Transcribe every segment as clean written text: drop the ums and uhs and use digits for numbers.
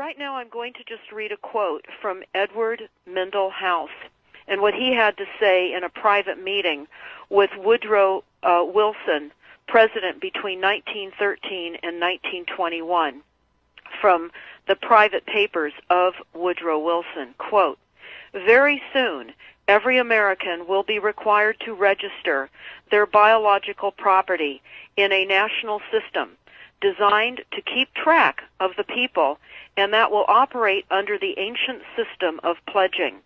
right now I'm going to just read a quote from Edward Mendell House and what he had to say in a private meeting with Woodrow Wilson, president between 1913 and 1921, from the private papers of Woodrow Wilson. Quote, "Very soon, every American will be required to register their biological property in a national system designed to keep track of the people, and that will operate under the ancient system of pledging.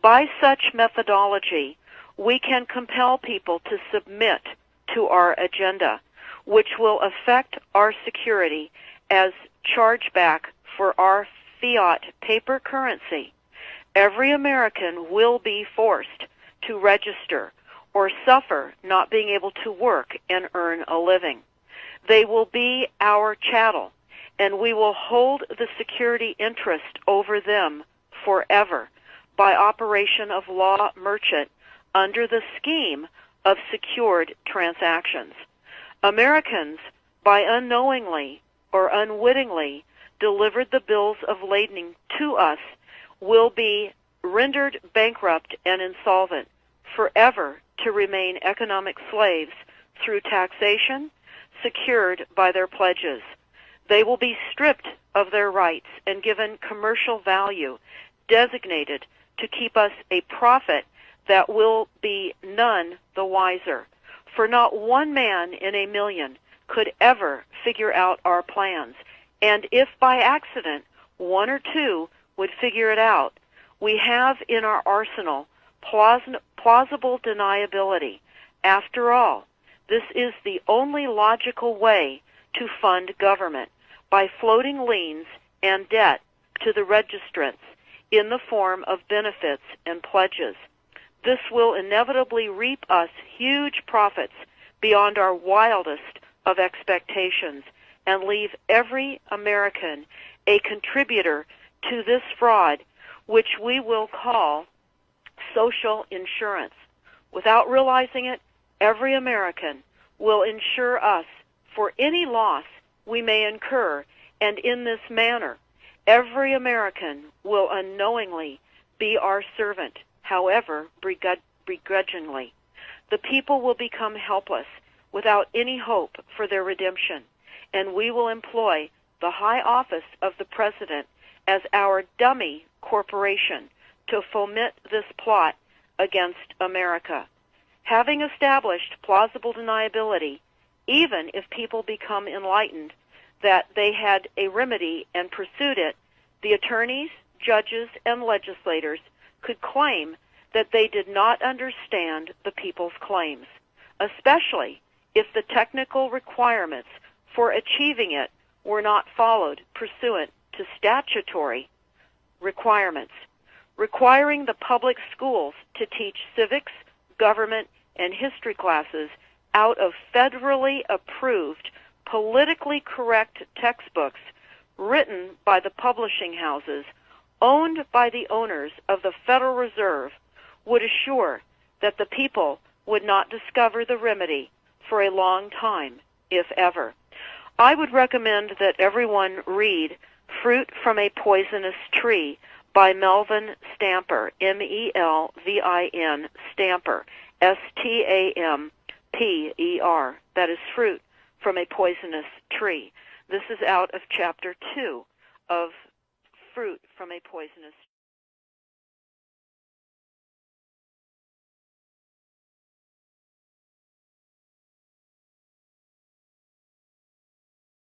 By such methodology, we can compel people to submit to our agenda, which will affect our security as chargeback for our fiat paper currency. Every American will be forced to register or suffer not being able to work and earn a living. They will be our chattel, and we will hold the security interest over them forever by operation of law merchant under the scheme of secured transactions. Americans, by unknowingly or unwittingly delivered the bills of lading to us, will be rendered bankrupt and insolvent, forever to remain economic slaves through taxation secured by their pledges. They will be stripped of their rights and given commercial value, designated to keep us a profit that will be none the wiser. For not one man in a million could ever figure out our plans, and if by accident one or two would figure it out, we have in our arsenal plausible deniability. After all, this is the only logical way to fund government, by floating liens and debt to the registrants in the form of benefits and pledges. This will inevitably reap us huge profits beyond our wildest of expectations and leave every American a contributor to this fraud, which we will call social insurance. Without realizing it, every American will insure us for any loss we may incur, and in this manner, every American will unknowingly be our servant, however begrudgingly. The people will become helpless, without any hope for their redemption, and we will employ the high office of the President as our dummy corporation to foment this plot against America. Having established plausible deniability, even if people become enlightened that they had a remedy and pursued it, the attorneys, judges, and legislators could claim that they did not understand the people's claims, especially if the technical requirements for achieving it were not followed pursuant to statutory requirements. Requiring the public schools to teach civics, government, and history classes out of federally approved, politically correct textbooks written by the publishing houses owned by the owners of the Federal Reserve would assure that the people would not discover the remedy for a long time, if ever. I would recommend that everyone read Fruit from a Poisonous Tree by Melvin Stamper, M-E-L-V-I-N, Stamper, S-T-A-M-P-E-R. That is Fruit from a Poisonous Tree. This is out of Chapter 2 of Fruit from a Poisonous Tree.